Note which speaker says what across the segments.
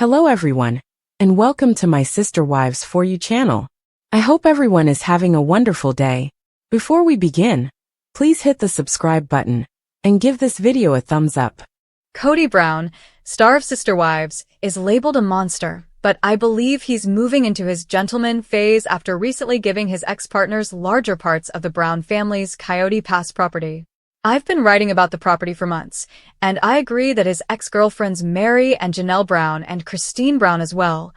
Speaker 1: Hello everyone, and welcome to my Sister Wives For You channel. I hope everyone is having a wonderful day. Before we begin, please hit the subscribe button and give this video a thumbs up.
Speaker 2: Kody Brown, star of Sister Wives, is labeled a monster, but I believe he's moving into his gentleman phase after recently giving his ex-partners larger parts of the Brown family's Kody Pass property. I've been writing about the property for months, and I agree that his ex-girlfriends Meri and Janelle Brown and Christine Brown as well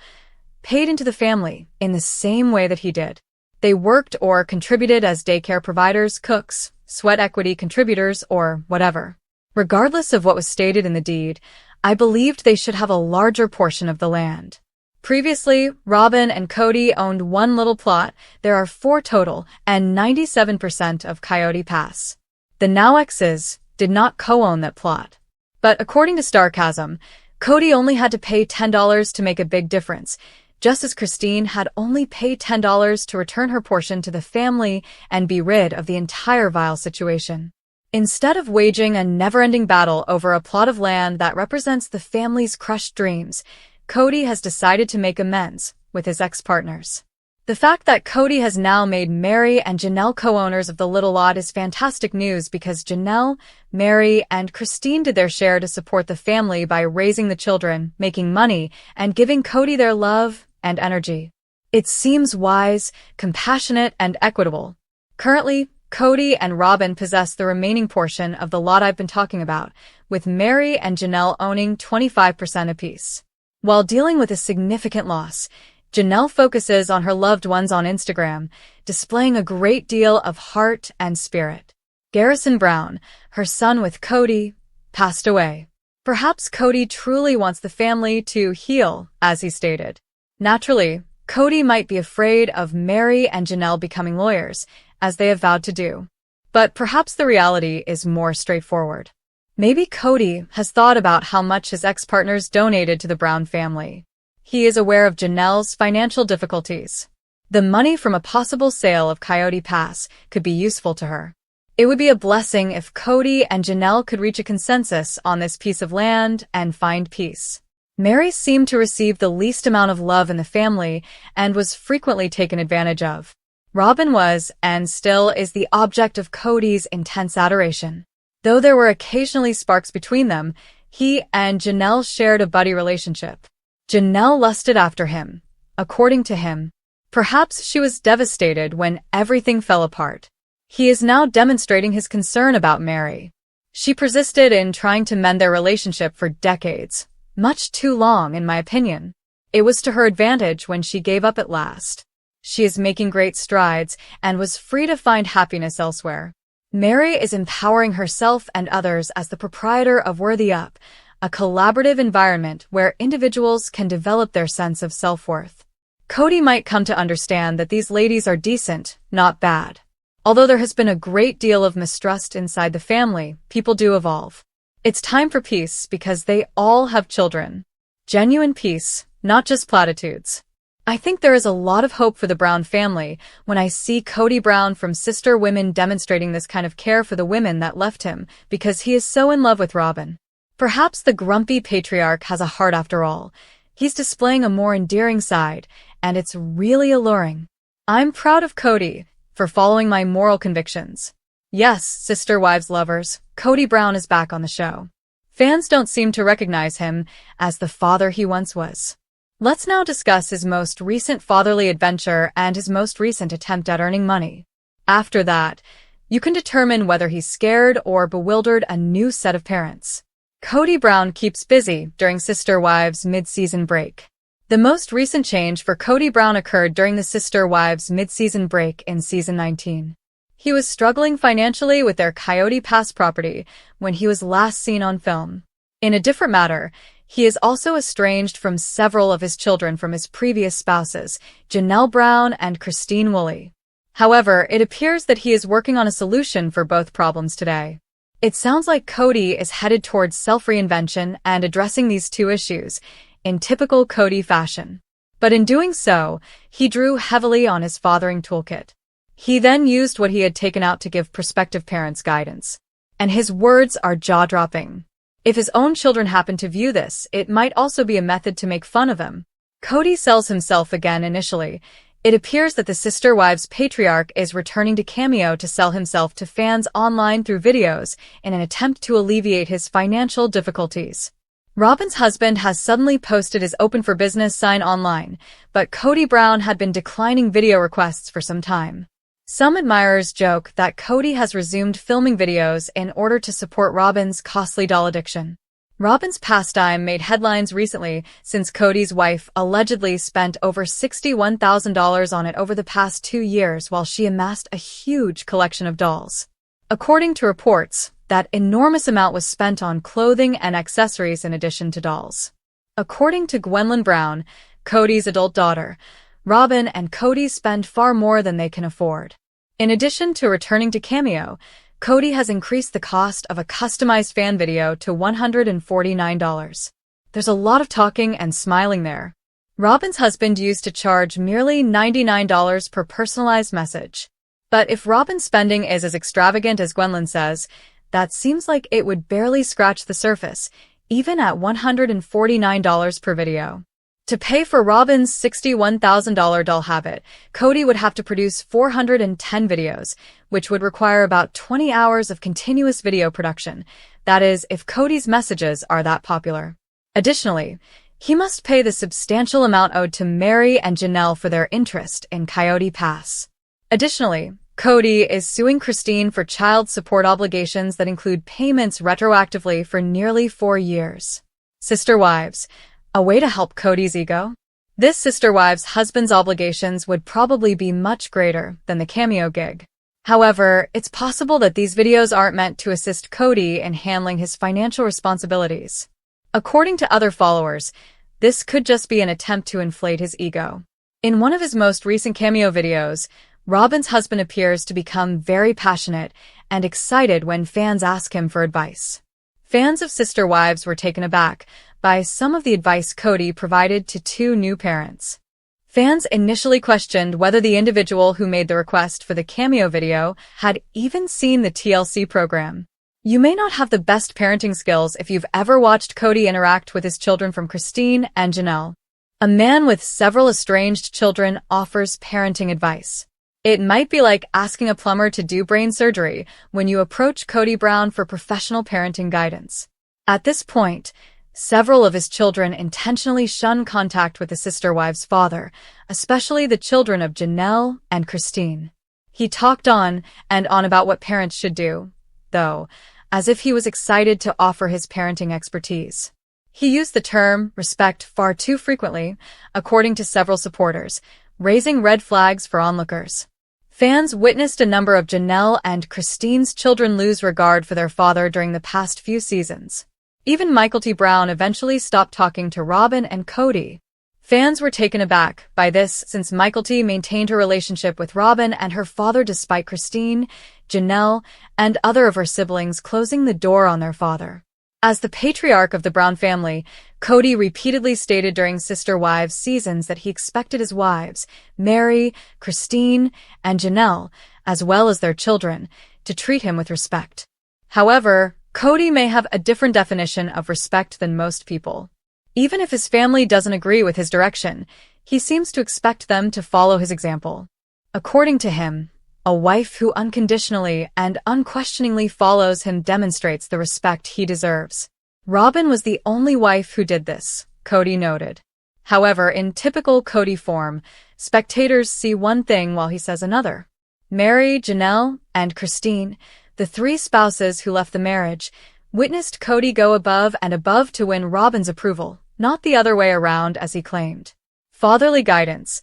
Speaker 2: paid into the family in the same way that he did. They worked or contributed as daycare providers, cooks, sweat equity contributors, or whatever. Regardless of what was stated in the deed, I believed they should have a larger portion of the land. Previously, Robyn and Kody owned one little plot. There are 4 total, and 97% of Kody Pass. The now exes did not co-own that plot. But according to Starcasm, Kody only had to pay $10 to make a big difference, just as Christine had only paid $10 to return her portion to the family and be rid of the entire vile situation. Instead of waging a never-ending battle over a plot of land that represents the family's crushed dreams, Kody has decided to make amends with his ex-partners. The fact that Kody has now made Meri and Janelle co-owners of the little lot is fantastic news because Janelle, Meri, and Christine did their share to support the family by raising the children, making money, and giving Kody their love and energy. It seems wise, compassionate, and equitable. Currently, Kody and Robyn possess the remaining portion of the lot I've been talking about, with Meri and Janelle owning 25% apiece. While dealing with a significant loss, Janelle focuses on her loved ones on Instagram, displaying a great deal of heart and spirit. Garrison Brown, her son with Kody, passed away. Perhaps Kody truly wants the family to heal, as he stated. Naturally, Kody might be afraid of Meri and Janelle becoming lawyers, as they have vowed to do. But perhaps the reality is more straightforward. Maybe Kody has thought about how much his ex-partners donated to the Brown family. He is aware of Janelle's financial difficulties. The money from a possible sale of Kody Pass could be useful to her. It would be a blessing if Kody and Janelle could reach a consensus on this piece of land and find peace. Meri seemed to receive the least amount of love in the family and was frequently taken advantage of. Robyn was, and still is, the object of Kody's intense adoration. Though there were occasionally sparks between them, he and Janelle shared a buddy relationship. Janelle lusted after him, according to him. Perhaps she was devastated when everything fell apart. He is now demonstrating his concern about Meri. She persisted in trying to mend their relationship for decades, much too long in my opinion. It was to her advantage when she gave up at last. She is making great strides and was free to find happiness elsewhere. Meri is empowering herself and others as the proprietor of Worthy Up, a collaborative environment where individuals can develop their sense of self-worth. Kody might come to understand that these ladies are decent, not bad. Although there has been a great deal of mistrust inside the family, people do evolve. It's time for peace because they all have children. Genuine peace, not just platitudes. I think there is a lot of hope for the Brown family when I see Kody Brown from Sister Women demonstrating this kind of care for the women that left him because he is so in love with Robyn. Perhaps the grumpy patriarch has a heart after all. He's displaying a more endearing side, and it's really alluring. I'm proud of Kody for following my moral convictions. Yes, Sister Wives lovers, Kody Brown is back on the show. Fans don't seem to recognize him as the father he once was. Let's now discuss his most recent fatherly adventure and his most recent attempt at earning money. After that, you can determine whether he's scared or bewildered a new set of parents. Kody Brown keeps busy during Sister Wives mid-season break. The most recent change for Kody Brown occurred during the Sister Wives mid-season break in season 19. He was struggling financially with their Kody Pass property when he was last seen on film. In a different matter, he is also estranged from several of his children from his previous spouses, Janelle Brown and Christine Woolley. However, it appears that he is working on a solution for both problems today. It sounds like Kody is headed towards self-reinvention and addressing these two issues in typical Kody fashion. But in doing so, he drew heavily on his fathering toolkit. He then used what he had taken out to give prospective parents guidance. And his words are jaw-dropping. If his own children happen to view this, it might also be a method to make fun of him. Kody sells himself again initially. It appears that the Sister Wives patriarch is returning to Cameo to sell himself to fans online through videos in an attempt to alleviate his financial difficulties. Robyn's husband has suddenly posted his open for business sign online, but Kody Brown had been declining video requests for some time. Some admirers joke that Kody has resumed filming videos in order to support Robyn's costly doll addiction. Robyn's pastime made headlines recently since Kody's wife allegedly spent over $61,000 on it over the past 2 years while she amassed a huge collection of dolls. According to reports, that enormous amount was spent on clothing and accessories in addition to dolls. According to Gwendolyn Brown, Kody's adult daughter, Robyn and Kody spend far more than they can afford. In addition to returning to Cameo, Kody has increased the cost of a customized fan video to $149. There's a lot of talking and smiling there. Robyn's husband used to charge merely $99 per personalized message. But if Robyn's spending is as extravagant as Gwendolyn says, that seems like it would barely scratch the surface, even at $149 per video. To pay for Robyn's $61,000 doll habit, Kody would have to produce 410 videos, which would require about 20 hours of continuous video production. That is, if Kody's messages are that popular. Additionally, he must pay the substantial amount owed to Meri and Janelle for their interest in Coyote Pass. Additionally, Kody is suing Christine for child support obligations that include payments retroactively for nearly 4 years. Sister Wives. A way to help Kody's ego? This Sister Wives' husband's obligations would probably be much greater than the Cameo gig. However, it's possible that these videos aren't meant to assist Kody in handling his financial responsibilities. According to other followers, this could just be an attempt to inflate his ego. In one of his most recent Cameo videos, Robyn's husband appears to become very passionate and excited when fans ask him for advice. Fans of Sister Wives were taken aback by some of the advice Kody provided to 2 new parents. Fans initially questioned whether the individual who made the request for the Cameo video had even seen the TLC program. You may not have the best parenting skills if you've ever watched Kody interact with his children from Christine and Janelle. A man with several estranged children offers parenting advice. It might be like asking a plumber to do brain surgery when you approach Kody Brown for professional parenting guidance. At this point, several of his children intentionally shun contact with the Sister Wives' father, especially the children of Janelle and Christine. He talked on and on about what parents should do, though, as if he was excited to offer his parenting expertise. He used the term respect far too frequently, according to several supporters, raising red flags for onlookers. Fans witnessed a number of Janelle and Christine's children lose regard for their father during the past few seasons. Even Kody Brown eventually stopped talking to Robyn and Kody. Fans were taken aback by this since Kody maintained her relationship with Robyn and her father despite Christine, Janelle, and other of her siblings closing the door on their father. As the patriarch of the Brown family, Kody repeatedly stated during Sister Wives seasons that he expected his wives, Meri, Christine, and Janelle, as well as their children, to treat him with respect. However, Kody may have a different definition of respect than most people. Even if his family doesn't agree with his direction, he seems to expect them to follow his example. According to him, a wife who unconditionally and unquestioningly follows him demonstrates the respect he deserves. Robyn was the only wife who did this, Kody noted. However, in typical Kody form, spectators see one thing while he says another. Meri, Janelle, and Christine, the 3 spouses who left the marriage, witnessed Kody go above and above to win Robyn's approval, not the other way around as he claimed. Fatherly guidance.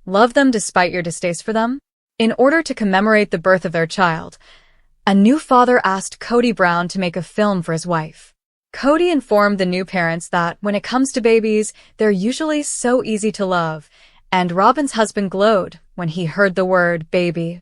Speaker 2: Love them despite your distaste for them? In order to commemorate the birth of their child, a new father asked Kody Brown to make a film for his wife. Kody informed the new parents that when it comes to babies, they're usually so easy to love, and Robyn's husband glowed when he heard the word baby.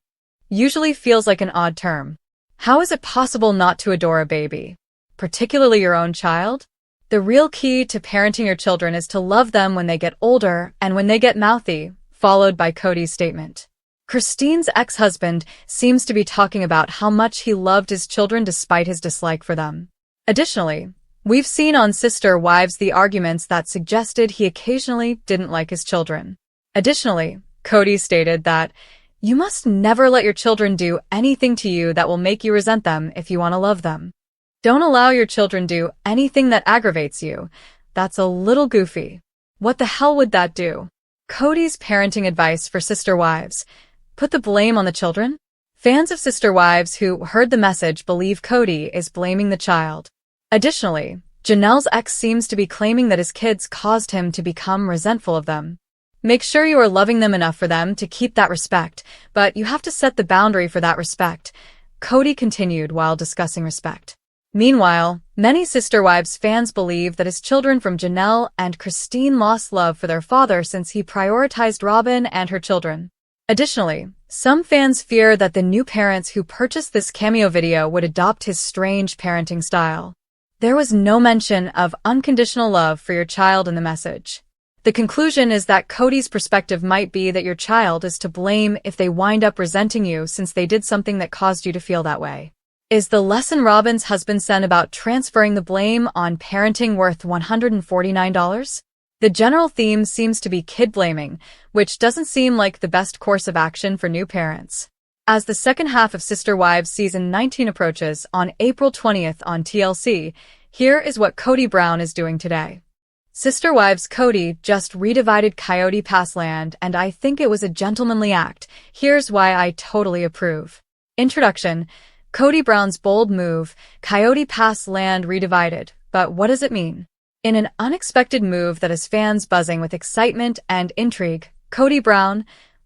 Speaker 2: Usually feels like an odd term. How is it possible not to adore a baby, particularly your own child? The real key to parenting your children is to love them when they get older and when they get mouthy, followed by Kody's statement. Christine's ex-husband seems to be talking about how much he loved his children despite his dislike for them. Additionally, We've seen on Sister Wives the arguments that suggested he occasionally didn't like his children. Additionally, Kody stated that, "You must never let your children do anything to you that will make you resent them if you want to love them. Don't allow your children do anything that aggravates you. That's a little goofy. What the hell would that do?" Kody's parenting advice for Sister Wives: put the blame on the children? Fans of Sister Wives who heard the message believe Kody is blaming the child. Additionally, Janelle's ex seems to be claiming that his kids caused him to become resentful of them. Make sure you are loving them enough for them to keep that respect, but you have to set the boundary for that respect, Kody continued while discussing respect. Meanwhile, many Sister Wives fans believe that his children from Janelle and Christine lost love for their father since he prioritized Robyn and her children. Additionally, some fans fear that the new parents who purchased this cameo video would adopt his strange parenting style. There was no mention of unconditional love for your child in the message. The conclusion is that Kody's perspective might be that your child is to blame if they wind up resenting you since they did something that caused you to feel that way. Is the lesson Robyn's husband sent about transferring the blame on parenting worth $149? The general theme seems to be kid blaming, which doesn't seem like the best course of action for new parents. As the second half of Sister Wives Season 19 approaches on April 20th on TLC, here is what Kody Brown is doing today. Sister Wives Kody just redivided Coyote Pass land, and I think it was a gentlemanly act. Here's why I totally approve. Introduction: Kody Brown's bold move, Coyote Pass land redivided. But what does it mean? In an unexpected move that has fans buzzing with excitement and intrigue, Kody Brown,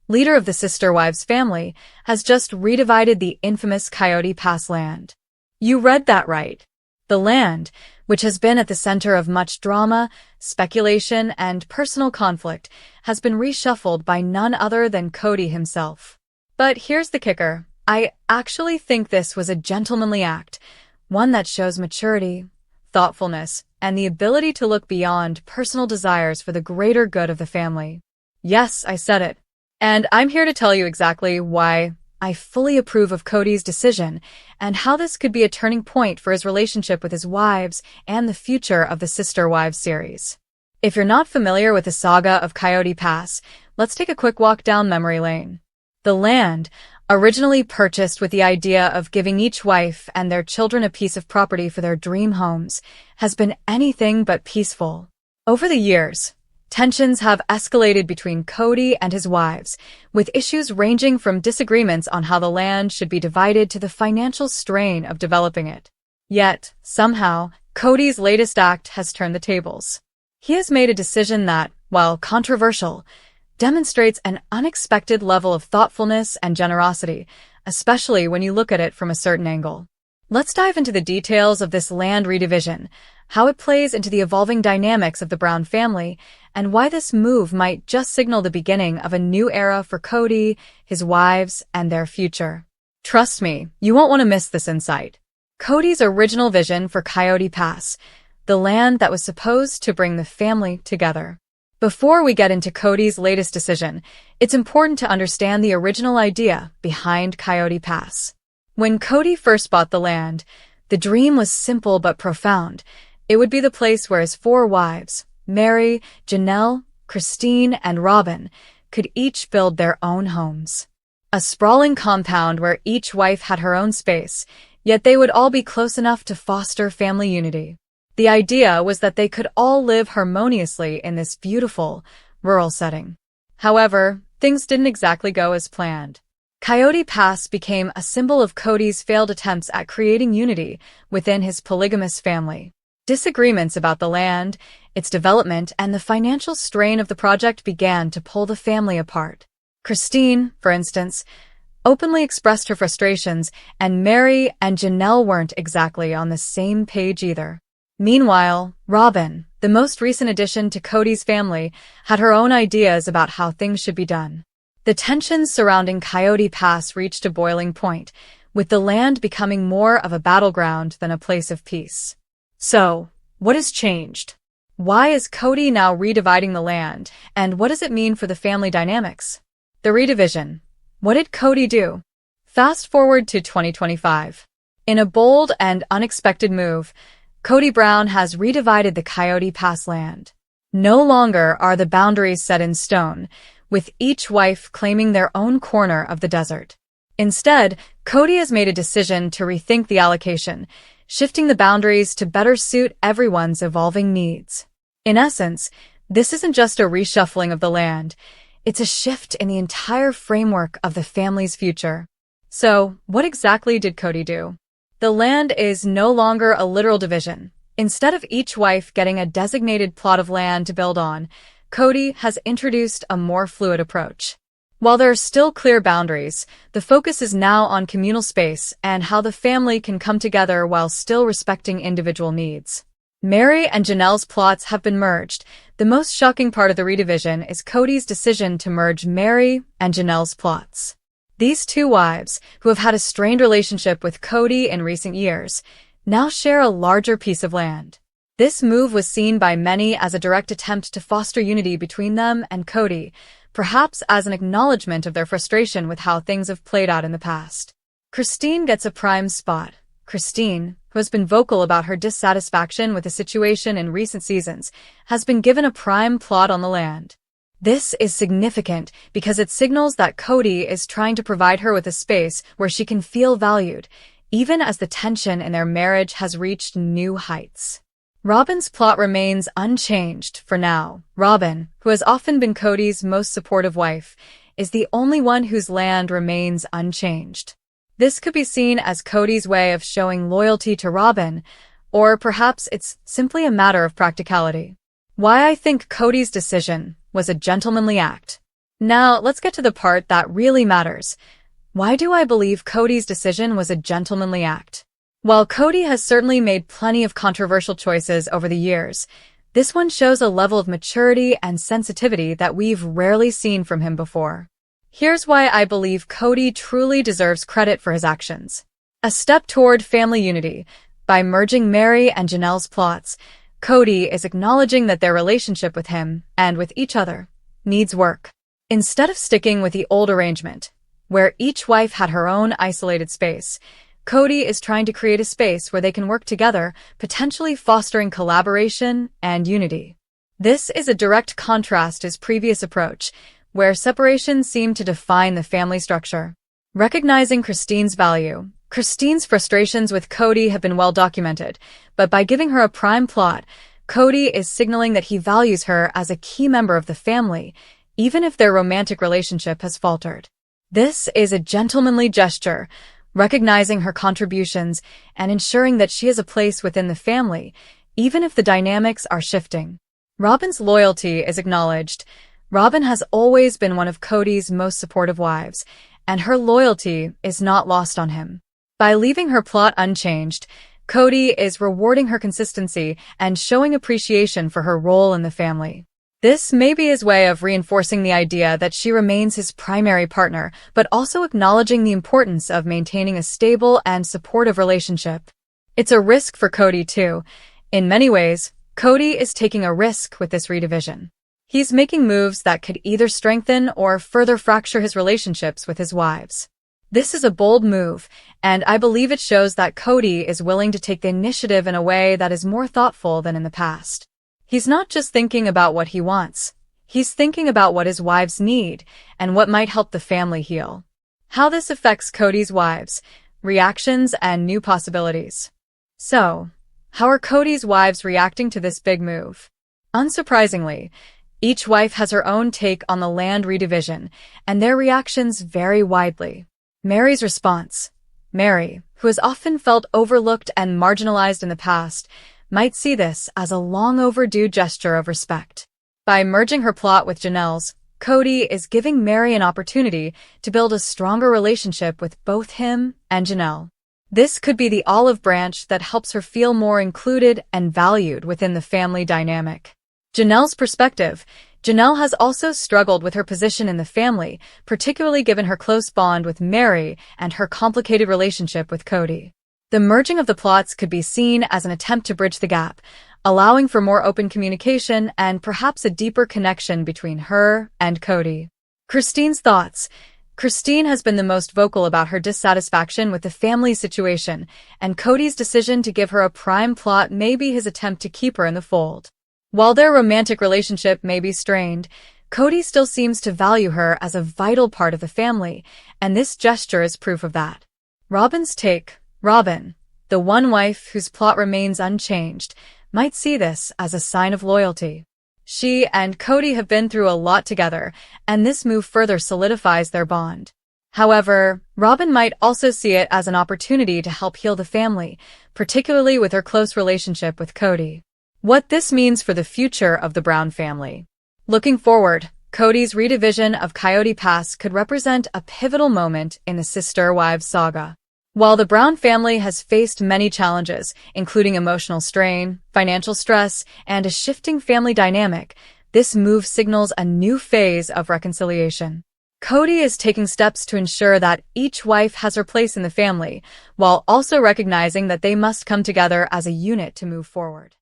Speaker 2: leader of the Sister Wives family, has just redivided the infamous Coyote Pass land. You read that right. The land, which has been at the center of much drama, speculation, and personal conflict, has been reshuffled by none other than Kody himself. But here's the kicker. I actually think this was a gentlemanly act, one that shows maturity, thoughtfulness, and the ability to look beyond personal desires for the greater good of the family. Yes, I said it. And I'm here to tell you exactly why I fully approve of Kody's decision and how this could be a turning point for his relationship with his wives and the future of the Sister Wives series. If you're not familiar with the saga of Coyote Pass, let's take a quick walk down memory lane. The land, originally purchased with the idea of giving each wife and their children a piece of property for their dream homes, has been anything but peaceful. Over the years, tensions have escalated between Kody and his wives, with issues ranging from disagreements on how the land should be divided to the financial strain of developing it. Yet, somehow, Kody's latest act has turned the tables. He has made a decision that, while controversial, demonstrates an unexpected level of thoughtfulness and generosity, especially when you look at it from a certain angle. Let's dive into the details of this land redivision, how it plays into the evolving dynamics of the Brown family, and why this move might just signal the beginning of a new era for Kody, his wives, and their future. Trust me, you won't want to miss this insight. Kody's original vision for Coyote Pass, the land that was supposed to bring the family together. Before we get into Kody's latest decision, it's important to understand the original idea behind Coyote Pass. When Kody first bought the land, the dream was simple but profound. It would be the place where his 4 wives, Meri, Janelle, Christine, and Robyn, could each build their own homes. A sprawling compound where each wife had her own space, yet they would all be close enough to foster family unity. The idea was that they could all live harmoniously in this beautiful, rural setting. However, things didn't exactly go as planned. Coyote Pass became a symbol of Kody's failed attempts at creating unity within his polygamous family. Disagreements about the land, its development, and the financial strain of the project began to pull the family apart. Christine, for instance, openly expressed her frustrations, and Meri and Janelle weren't exactly on the same page either. Meanwhile, Robyn, the most recent addition to Kody's family, had her own ideas about how things should be done. The tensions surrounding Coyote Pass reached a boiling point, with the land becoming more of a battleground than a place of peace. So, what has changed? Why is Kody now redividing the land, and what does it mean for the family dynamics? The redivision. What did Kody do? Fast forward to 2025. In a bold and unexpected move, Kody Brown has redivided the Coyote Pass land. No longer are the boundaries set in stone, with each wife claiming their own corner of the desert. Instead, Kody has made a decision to rethink the allocation, shifting the boundaries to better suit everyone's evolving needs. In essence, this isn't just a reshuffling of the land, it's a shift in the entire framework of the family's future. So, what exactly did Kody do? The land is no longer a literal division. Instead of each wife getting a designated plot of land to build on, Kody has introduced a more fluid approach. While there are still clear boundaries, the focus is now on communal space and how the family can come together while still respecting individual needs. Meri and Janelle's plots have been merged. The most shocking part of the redivision is Kody's decision to merge Meri and Janelle's plots. These two wives, who have had a strained relationship with Kody in recent years, now share a larger piece of land. This move was seen by many as a direct attempt to foster unity between them and Kody, perhaps as an acknowledgement of their frustration with how things have played out in the past. Christine gets a prime spot. Christine, who has been vocal about her dissatisfaction with the situation in recent seasons, has been given a prime plot on the land. This is significant because it signals that Kody is trying to provide her with a space where she can feel valued, even as the tension in their marriage has reached new heights. Robyn's plot remains unchanged for now. Robyn, who has often been Kody's most supportive wife, is the only one whose land remains unchanged. This could be seen as Kody's way of showing loyalty to Robyn, or perhaps it's simply a matter of practicality. Why I think Kody's decision was a gentlemanly act. Now, let's get to the part that really matters. Why do I believe Kody's decision was a gentlemanly act? While Kody has certainly made plenty of controversial choices over the years, this one shows a level of maturity and sensitivity that we've rarely seen from him before. Here's why I believe Kody truly deserves credit for his actions. A step toward family unity. By merging Meri and Janelle's plots, Kody is acknowledging that their relationship with him, and with each other, needs work. Instead of sticking with the old arrangement, where each wife had her own isolated space, Kody is trying to create a space where they can work together, potentially fostering collaboration and unity. This is a direct contrast to his previous approach, where separation seemed to define the family structure. Recognizing Christine's value. Christine's frustrations with Kody have been well documented, but by giving her a prime plot, Kody is signaling that he values her as a key member of the family, even if their romantic relationship has faltered. This is a gentlemanly gesture, recognizing her contributions and ensuring that she has a place within the family, even if the dynamics are shifting. Robyn's loyalty is acknowledged. Robyn has always been one of Kody's most supportive wives, and her loyalty is not lost on him. By leaving her plot unchanged, Kody is rewarding her consistency and showing appreciation for her role in the family. This may be his way of reinforcing the idea that she remains his primary partner, but also acknowledging the importance of maintaining a stable and supportive relationship. It's a risk for Kody, too. In many ways, Kody is taking a risk with this redivision. He's making moves that could either strengthen or further fracture his relationships with his wives. This is a bold move, and I believe it shows that Kody is willing to take the initiative in a way that is more thoughtful than in the past. He's not just thinking about what he wants. He's thinking about what his wives need and what might help the family heal. How this affects Kody's wives, reactions, and new possibilities. So, how are Kody's wives reacting to this big move? Unsurprisingly, each wife has her own take on the land redivision, and their reactions vary widely. Meri's response. Meri, who has often felt overlooked and marginalized in the past, might see this as a long overdue gesture of respect. By merging her plot with Janelle's, Kody is giving Meri an opportunity to build a stronger relationship with both him and Janelle. This could be the olive branch that helps her feel more included and valued within the family dynamic. Janelle's perspective. Janelle has also struggled with her position in the family, particularly given her close bond with Meri and her complicated relationship with Kody. The merging of the plots could be seen as an attempt to bridge the gap, allowing for more open communication and perhaps a deeper connection between her and Kody. Christine's thoughts. Christine has been the most vocal about her dissatisfaction with the family situation, and Kody's decision to give her a prime plot may be his attempt to keep her in the fold. While their romantic relationship may be strained, Kody still seems to value her as a vital part of the family, and this gesture is proof of that. Robyn's take. Robyn, the one wife whose plot remains unchanged, might see this as a sign of loyalty. She and Kody have been through a lot together, and this move further solidifies their bond. However, Robyn might also see it as an opportunity to help heal the family, particularly with her close relationship with Kody. What this means for the future of the Brown family. Looking forward, Kody's redivision of Coyote Pass could represent a pivotal moment in the sister-wives saga. While the Brown family has faced many challenges, including emotional strain, financial stress, and a shifting family dynamic, this move signals a new phase of reconciliation. Kody is taking steps to ensure that each wife has her place in the family, while also recognizing that they must come together as a unit to move forward.